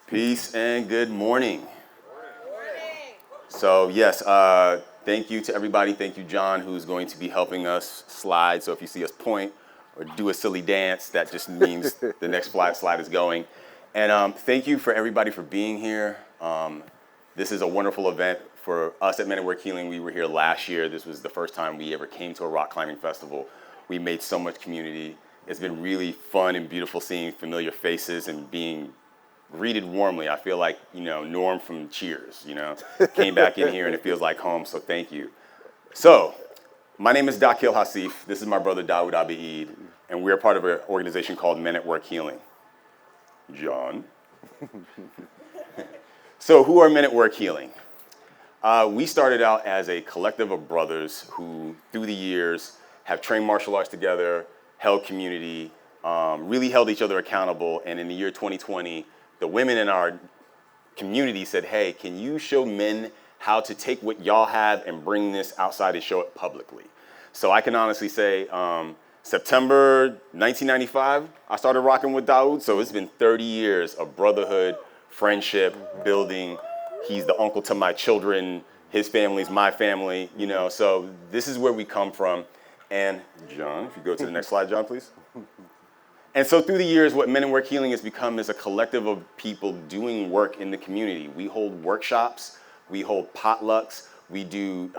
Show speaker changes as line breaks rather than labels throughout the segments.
Peace and good morning. So yes, thank you to everybody. Thank you, John, who's going to be helping us slide. So if you see us point or do a silly dance, that just means the next slide is going. And thank you for everybody for being here. This is a wonderful event for us at Men at Work Healing. We were here last year. This was the first time we ever came to a rock climbing festival. We made so much community. It's been really fun and beautiful seeing familiar faces and being greeted warmly. I feel like, Norm from Cheers, came back in here and it feels like home, so thank you. So, my name is Dakil Hasif. This is my brother Dawood Abiid, and we're part of an organization called Men at Work Healing. John. So, who are Men at Work Healing? We started out as a collective of brothers who, through the years, have trained martial arts together, held community, really held each other accountable, and in the year 2020, the women in our community said, hey, can you show men how to take what y'all have and bring this outside and show it publicly? So I can honestly say September 1995, I started rocking with Dawood. So it's been 30 years of brotherhood, friendship, building. He's the uncle to my children. His family's my family, So this is where we come from. And John, if you go to the next slide, John, please. And so through the years, what Men at Work Healing has become is a collective of people doing work in the community. We hold workshops, we hold potlucks, we do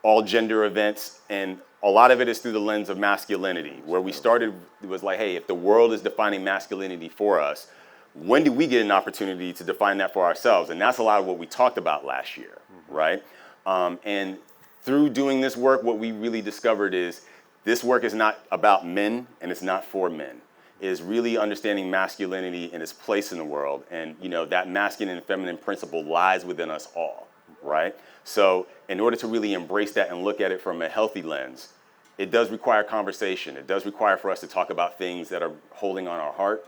all gender events, and a lot of it is through the lens of masculinity. Where we started, it was like, hey, if the world is defining masculinity for us, when do we get an opportunity to define that for ourselves? And that's a lot of what we talked about last year, right? And through doing this work, what we really discovered is this work is not about men and it's not for men. It is really understanding masculinity and its place in the world. And that masculine and feminine principle lies within us all, right? So in order to really embrace that and look at it from a healthy lens, it does require conversation. It does require for us to talk about things that are holding on our heart,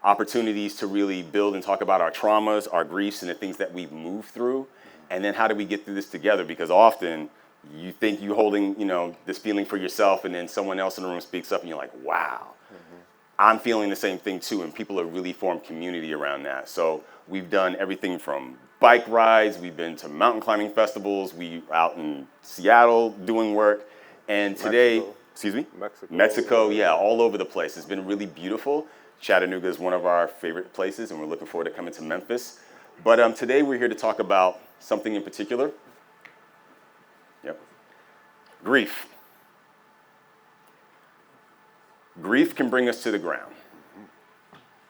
opportunities to really build and talk about our traumas, our griefs, and the things that we've moved through. And then how do we get through this together? Because often you think you're holding, this feeling for yourself, and then someone else in the room speaks up and you're like, wow, I'm feeling the same thing too. And people have really formed community around that. So we've done everything from bike rides, we've been to mountain climbing festivals, we out in Seattle doing work. And today, Mexico, yeah, all over the place. It's been really beautiful. Chattanooga is one of our favorite places, and we're looking forward to coming to Memphis. But today we're here to talk about something in particular. Yep. Grief. Grief can bring us to the ground.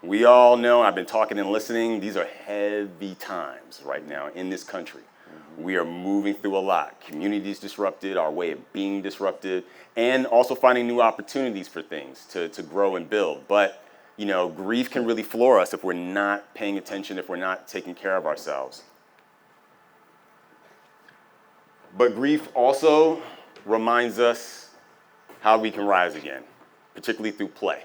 We all know, I've been talking and listening, these are heavy times right now in this country. We are moving through a lot. Communities disrupted, our way of being disrupted, and also finding new opportunities for things to grow and build. But, grief can really floor us if we're not paying attention, if we're not taking care of ourselves. But grief also reminds us how we can rise again, particularly through play.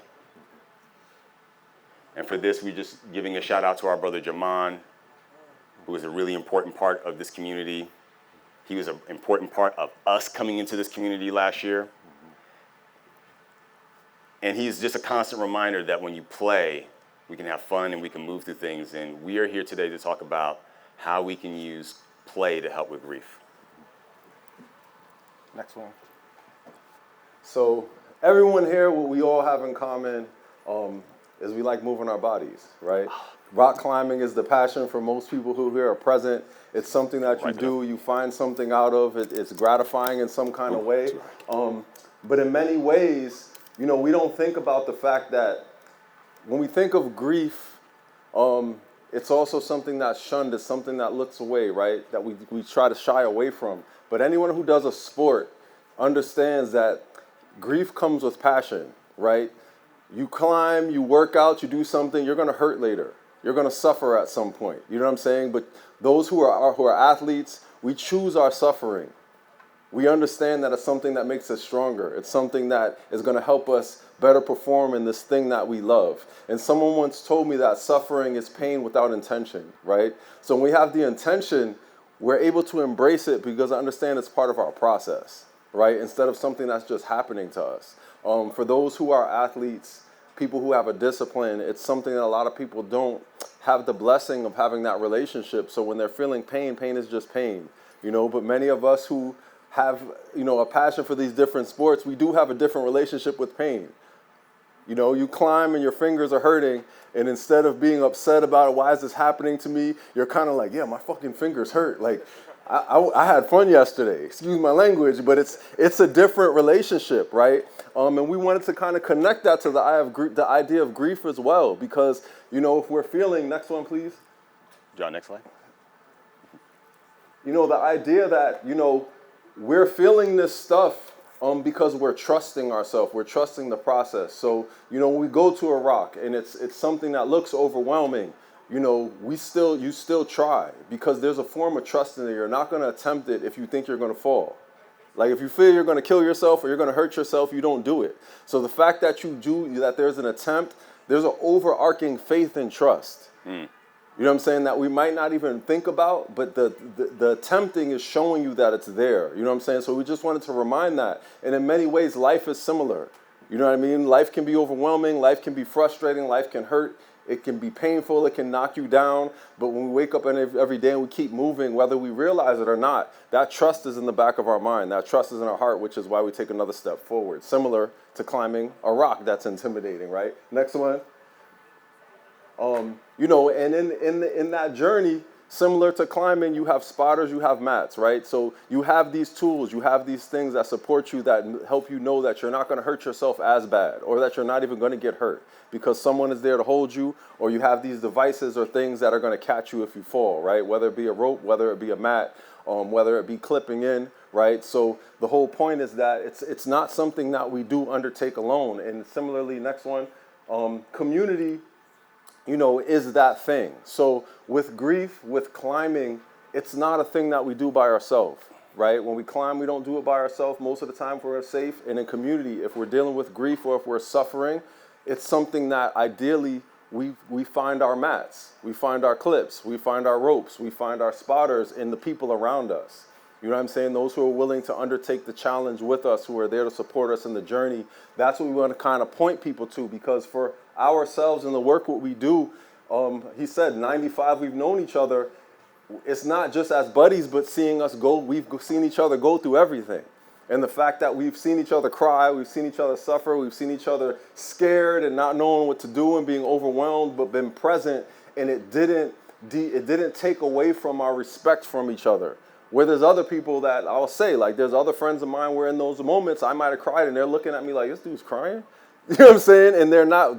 And for this, we're just giving a shout out to our brother Jaman, who is a really important part of this community. He was an important part of us coming into this community last year. And he's just a constant reminder that when you play, we can have fun and we can move through things. And we are here today to talk about how we can use play to help with grief.
Next one. So everyone here, what we all have in common is we like moving our bodies, right? Rock climbing is the passion for most people who here are present. It's something that you do, you find something out of it. It's gratifying in some kind of way. But in many ways, we don't think about the fact that when we think of grief, it's also something that's shunned. It's something that looks away, right? That we try to shy away from. But anyone who does a sport understands that grief comes with passion, right? You climb, you work out, you do something, you're going to hurt later. You're going to suffer at some point. You know what I'm saying? But those who are athletes, we choose our suffering. We understand that it's something that makes us stronger. It's something that is going to help us better perform in this thing that we love. And someone once told me that suffering is pain without intention, right? So when we have the intention, we're able to embrace it because I understand it's part of our process, right? Instead of something that's just happening to us. For those who are athletes, people who have a discipline. It's something that a lot of people don't have the blessing of having that relationship. So when they're feeling pain, pain is just pain, but many of us who have, a passion for these different sports, we do have a different relationship with pain. You climb and your fingers are hurting, and instead of being upset about it, why is this happening to me? You're kind of like, yeah, my fucking fingers hurt. Like, I had fun yesterday. Excuse my language, but it's a different relationship, right? And we wanted to kind of connect that to the idea of grief as well, because if we're feeling, next one, please.
John, next slide.
The idea that we're feeling this stuff because we're trusting ourselves, we're trusting the process. So when we go to a rock and it's something that looks overwhelming, you still try, because there's a form of trust in it. You're not going to attempt it if you think you're going to fall. Like, if you feel you're going to kill yourself or you're going to hurt yourself, you don't do it. So the fact that that there's an attempt, there's an overarching faith and trust. You know what I'm saying? That we might not even think about, but the attempting is showing you that it's there. You know what I'm saying? So we just wanted to remind that. And in many ways, life is similar. You know what I mean? Life can be overwhelming. Life can be frustrating. Life can hurt. It can be painful. It can knock you down. But when we wake up every day and we keep moving, whether we realize it or not, that trust is in the back of our mind. That trust is in our heart, which is why we take another step forward. Similar to climbing a rock that's intimidating, right? Next one. And in that journey, similar to climbing, you have spotters, you have mats, right? So you have these tools, you have these things that support you, that help you know that you're not going to hurt yourself as bad, or that you're not even going to get hurt, because someone is there to hold you, or you have these devices or things that are going to catch you if you fall, right? Whether it be a rope, whether it be a mat, whether it be clipping in, right? So the whole point is that it's not something that we do undertake alone. And similarly, next one, community, is that thing. So with grief, with climbing, it's not a thing that we do by ourselves, right? When we climb, we don't do it by ourselves. Most of the time we're safe. And in community, if we're dealing with grief or if we're suffering, it's something that ideally we find our mats, we find our clips, we find our ropes, we find our spotters in the people around us. You know what I'm saying? Those who are willing to undertake the challenge with us, who are there to support us in the journey. That's what we want to kind of point people to, because for ourselves and the work what we do, he said 95, we've known each other. It's not just as buddies, but seeing us go, we've seen each other go through everything. And the fact that we've seen each other cry, we've seen each other suffer, we've seen each other scared and not knowing what to do and being overwhelmed, but been present, and it didn't take away from our respect from each other. Where there's other people that I'll say, like, there's other friends of mine where in those moments I might have cried and they're looking at me like, this dude's crying. You know what I'm saying? And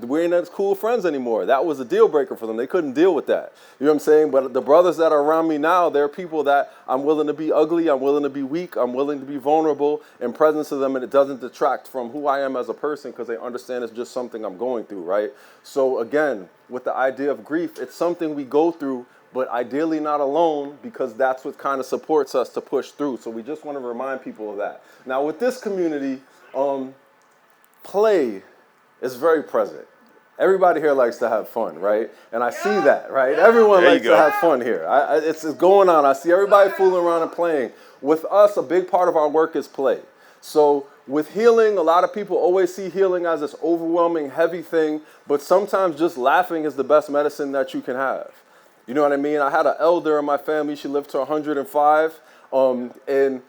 we're not as cool friends anymore. That was a deal breaker for them. They couldn't deal with that. You know what I'm saying? But the brothers that are around me now, they're people that I'm willing to be ugly, I'm willing to be weak, I'm willing to be vulnerable in presence of them, and it doesn't detract from who I am as a person, because they understand it's just something I'm going through, right? So again, with the idea of grief, it's something we go through, but ideally not alone, because that's what kind of supports us to push through. So we just want to remind people of that. Now with this community, play is very present. Everybody here likes to have fun, right? And I see that, right? Everyone likes to have fun here. It's going on. I see everybody fooling around and playing. With us, a big part of our work is play. So with healing, a lot of people always see healing as this overwhelming, heavy thing, but sometimes just laughing is the best medicine that you can have. You know what I mean? I had an elder in my family. She lived to 105. And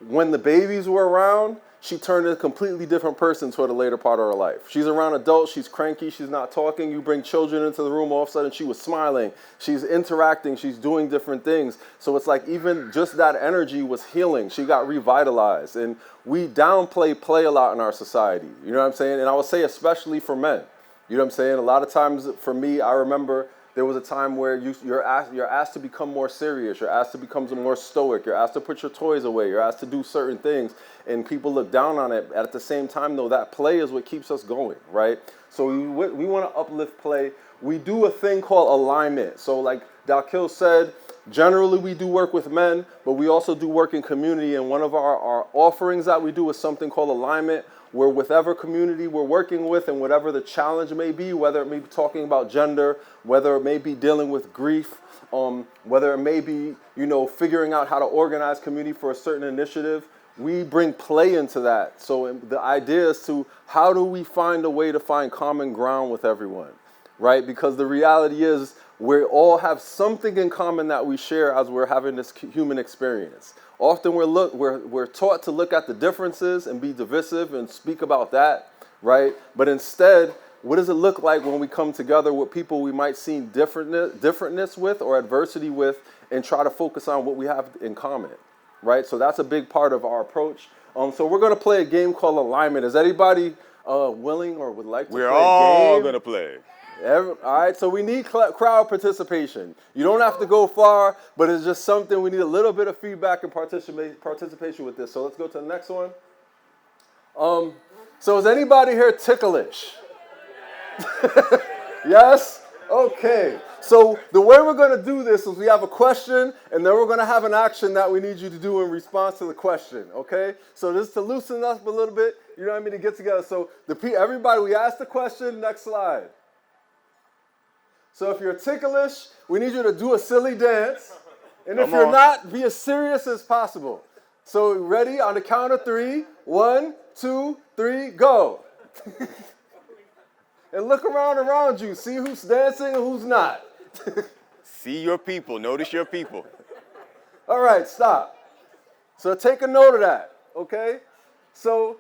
when the babies were around, she turned into a completely different person toward the later part of her life. She's around adults. She's cranky. She's not talking. You bring children into the room, all of a sudden she was smiling. She's interacting. She's doing different things. So it's like even just that energy was healing. She got revitalized. And we downplay play a lot in our society. You know what I'm saying? And I would say especially for men. You know what I'm saying? A lot of times for me, I remember there was a time where you're asked to become more serious. You're asked to become more stoic. You're asked to put your toys away. You're asked to do certain things, and people look down on it. At the same time, though, that play is what keeps us going, right? So we want to uplift play. We do a thing called alignment. So like Dalkil said, generally we do work with men, but we also do work in community. And one of our offerings that we do is something called alignment, where whatever community we're working with and whatever the challenge may be, whether it may be talking about gender, whether it may be dealing with grief, whether it may be, figuring out how to organize community for a certain initiative, we bring play into that. So the idea is to, how do we find a way to find common ground with everyone, right? Because the reality is we all have something in common that we share as we're having this human experience. Often we're taught to look at the differences and be divisive and speak about that, right? But instead, what does it look like when we come together with people we might see differentness with or adversity with, and try to focus on what we have in common, right? So that's a big part of our approach. So we're going to play a game called Alignment. Is anybody willing or would like to play a game?
We're all going to play.
All right, so we need crowd participation. You don't have to go far, but it's just something we need a little bit of feedback and participation with this. So let's go to the next one. So is anybody here ticklish? Yes? Okay. So the way we're going to do this is we have a question, and then we're going to have an action that we need you to do in response to the question, okay? So just to loosen up a little bit, you know what I mean, to get together. So everybody, we ask the question, next slide. So if you're ticklish, we need you to do a silly dance. And if you're not, be as serious as possible. So ready? On the count of 3. 1, 2, 3, go. And look around you. See who's dancing and who's not.
See your people. Notice your people.
All right, stop. So take a note of that, okay? So,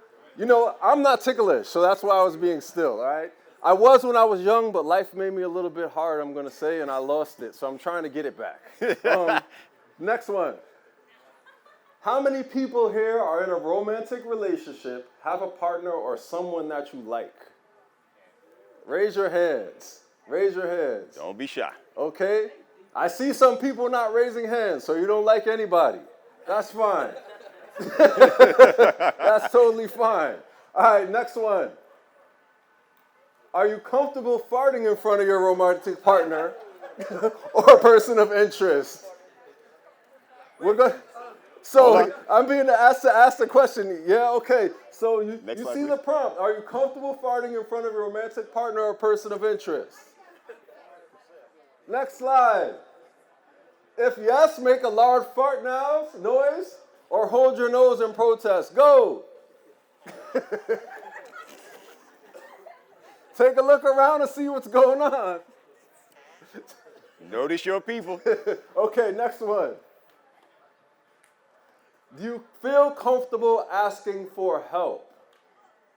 I'm not ticklish, so that's why I was being still, all right? I was when I was young, but life made me a little bit hard, I'm going to say, and I lost it. So I'm trying to get it back. Next one. How many people here are in a romantic relationship, have a partner, or someone that you like? Raise your hands. Raise your hands.
Don't be shy.
Okay? I see some people not raising hands, so you don't like anybody. That's fine. That's totally fine. All right, next one. Are you comfortable farting in front of your romantic partner or a person of interest? I'm being asked to ask the question. Yeah, okay. So you see the prompt. Are you comfortable farting in front of your romantic partner or a person of interest? Next slide. If yes, make a loud fart noise, or hold your nose in protest. Go. Take a look around and see what's going on.
Notice your people.
Okay, next one. Do you feel comfortable asking for help?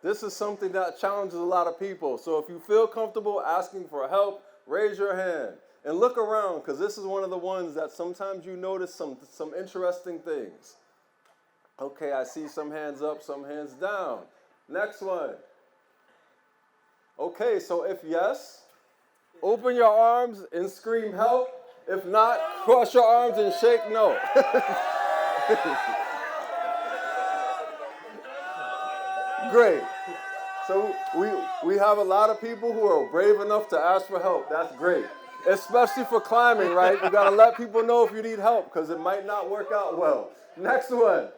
This is something that challenges a lot of people. So if you feel comfortable asking for help, raise your hand. And look around, because this is one of the ones that sometimes you notice some interesting things. Okay, I see some hands up, some hands down. Next one. Okay, so if yes, open your arms and scream help. If not, cross your arms and shake no. Great. So we have a lot of people who are brave enough to ask for help. That's great. Especially for climbing, right? You got to let people know if you need help, because it might not work out well. Next one.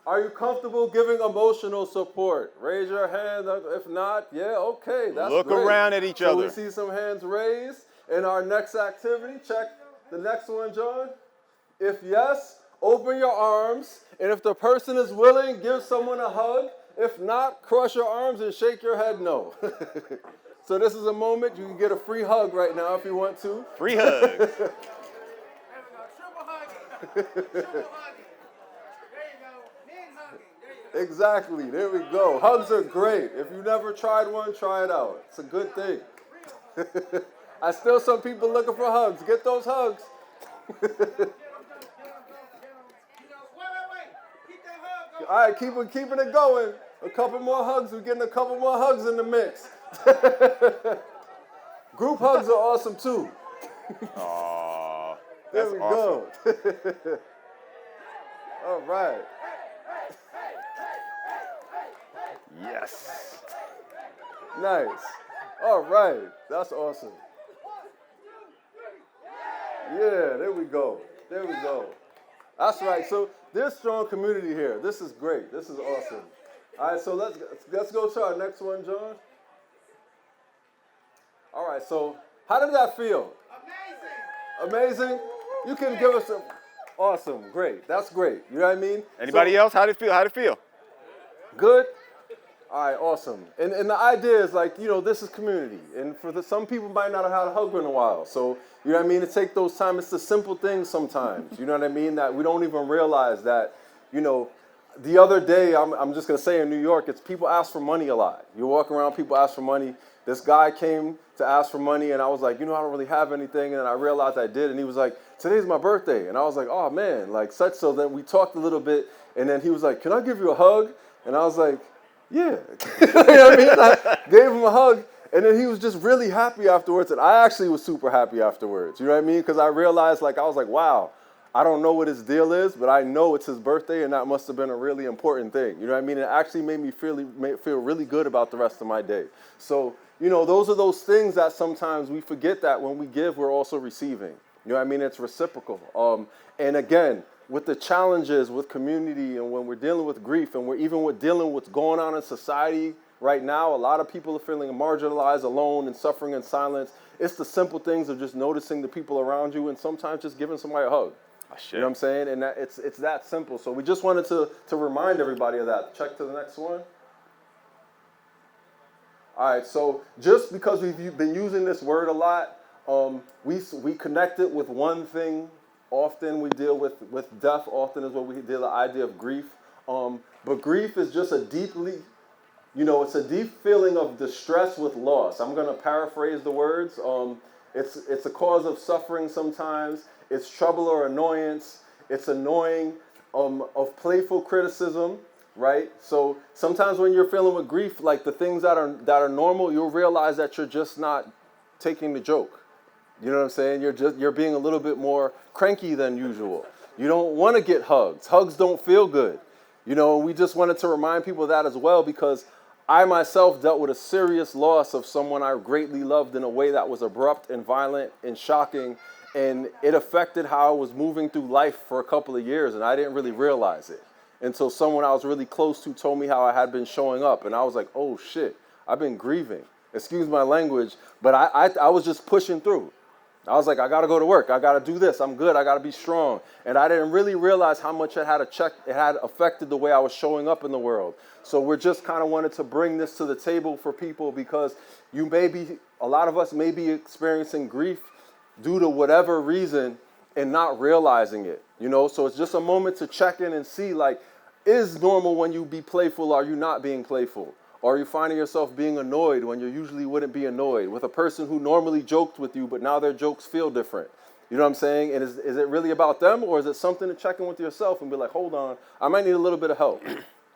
Are you comfortable giving emotional support? Raise your hand. If not, yeah, okay, that's
Look
great.
around at each other.
So we see some hands raised. In our next activity, check the next one, John. If yes, open your arms. And if the person is willing, give someone a hug. If not, cross your arms and shake your head no. So this is a moment you can get a free hug right now if you want to.
Free hug.
There we go. Triple hug. Triple hug. There you go. Men hugging. There you go.
Exactly. There we go. Hugs are great. If you never tried one, try it out. It's a good thing. I still some people looking for hugs. Get those hugs.
Wait. Keep that hug going.
All right, keeping it going. A couple more hugs. We're getting a couple more hugs in the mix. Group hugs are awesome too.
Aww,
There
that's
we
awesome.
go. All right.
Yes.
Nice. All right. That's awesome. Yeah, there we go. There we go. That's right. So there's strong community here. This is great. This is awesome. All right, so let's go to our next one, John. All right, so how did that feel?
Amazing.
Amazing? You can give us Awesome, great. That's great. You know what I mean?
Anybody else? How'd it feel? How'd it feel?
Good? All right, awesome. And the idea is like, this is community. And some people might not have had a hug in a while. So, you know what I mean? To take those time, it's the simple things sometimes. You know what I mean? That we don't even realize that, the other day, I'm just going to say in New York, it's people ask for money a lot. You walk around, people ask for money. This guy came to ask for money, and I was like, I don't really have anything. And then I realized I did, and he was like, today's my birthday. And I was like, oh, man, like such. So then we talked a little bit, and then he was like, can I give you a hug? And I was like, yeah. You know what I mean? I gave him a hug, and then he was just really happy afterwards. And I actually was super happy afterwards. You know what I mean? Because I realized, I was like, wow, I don't know what his deal is, but I know it's his birthday, and that must have been a really important thing. You know what I mean? It actually made me feel really good about the rest of my day. So, those are those things that sometimes we forget that when we give, we're also receiving. You know what I mean? It's reciprocal. And again, with the challenges with community and when we're dealing with grief and we're dealing with what's going on in society right now, a lot of people are feeling marginalized, alone, and suffering in silence. It's the simple things of just noticing the people around you and sometimes just giving somebody a hug. You know what I'm saying? And it's that simple. So we just wanted to remind everybody of that. Check to the next one. All right, so just because we've been using this word a lot, we connect it with one thing. Often we deal with death, often is what we deal with, the idea of grief. But grief is just it's a deep feeling of distress with loss. I'm going to paraphrase the words. It's a cause of suffering sometimes. It's trouble or annoyance. It's annoying of playful criticism, right? So sometimes when you're feeling with grief, like the things that are normal, you'll realize that you're just not taking the joke. You know what I'm saying? You're being a little bit more cranky than usual. You don't want to get hugs. Hugs don't feel good. We just wanted to remind people of that as well, because I myself dealt with a serious loss of someone I greatly loved in a way that was abrupt and violent and shocking, and it affected how I was moving through life for a couple of years, and I didn't really realize it. Until someone I was really close to told me how I had been showing up, and I was like, oh shit, I've been grieving. Excuse my language, but I was just pushing through. I was like, I gotta go to work. I gotta do this. I'm good. I gotta be strong. And I didn't really realize how much it had affected the way I was showing up in the world. So we're just kind of wanted to bring this to the table for people, because a lot of us may be experiencing grief due to whatever reason and not realizing it. So it's just a moment to check in and see, is normal when you be playful? Are you not being playful? Or are you finding yourself being annoyed when you usually wouldn't be annoyed with a person who normally joked with you, but now their jokes feel different? You know what I'm saying? And is it really about them, or is it something to check in with yourself and be like, hold on, I might need a little bit of help? You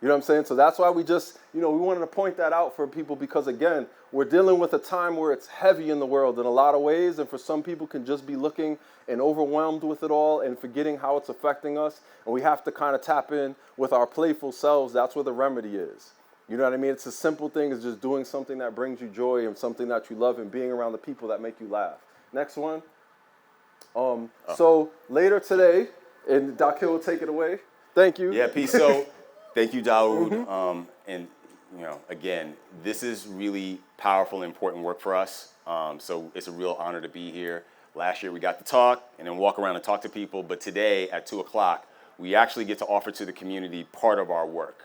know what I'm saying? So that's why we just, we wanted to point that out for people, because again, we're dealing with a time where it's heavy in the world in a lot of ways, and for some people can just be looking and overwhelmed with it all and forgetting how it's affecting us. And we have to kind of tap in with our playful selves. That's where the remedy is. You know what I mean? It's a simple thing. It's just doing something that brings you joy and something that you love, and being around the people that make you laugh. Next one. So later today, and Dakil will take it away. Thank you.
Yeah, peace. So thank you, Dawood. And, again, this is really powerful and important work for us. So it's a real honor to be here. Last year we got to talk and then walk around and talk to people. But today at 2 o'clock, we actually get to offer to the community part of our work.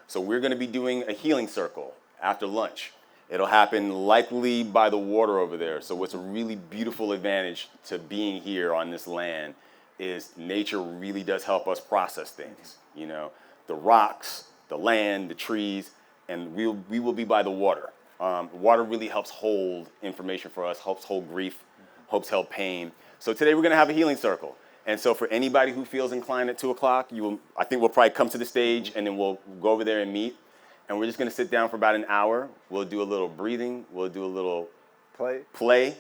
So we're going to be doing a healing circle after lunch. It'll happen likely by the water over there. So what's a really beautiful advantage to being here on this land is nature really does help us process things. The rocks, the land, the trees, and we will be by the water. Water really helps hold information for us, helps hold grief, helps hold pain. So today we're going to have a healing circle. And so for anybody who feels inclined at 2 o'clock, I think we'll probably come to the stage and then we'll go over there and meet. And we're just going to sit down for about an hour. We'll do a little breathing. We'll do a little play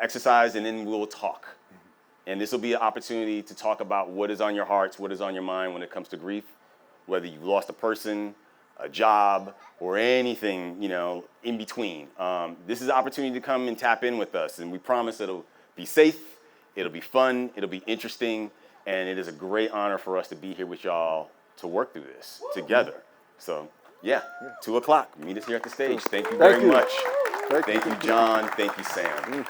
exercise, and then we'll talk. And this will be an opportunity to talk about what is on your hearts, what is on your mind when it comes to grief, whether you've lost a person, a job, or anything, in between. This is an opportunity to come and tap in with us. And we promise it'll be safe. It'll be fun, it'll be interesting, and it is a great honor for us to be here with y'all to work through this together. So, 2 o'clock, meet us here at the stage. Thank you very much. Thank you, John. Thank you, Sam.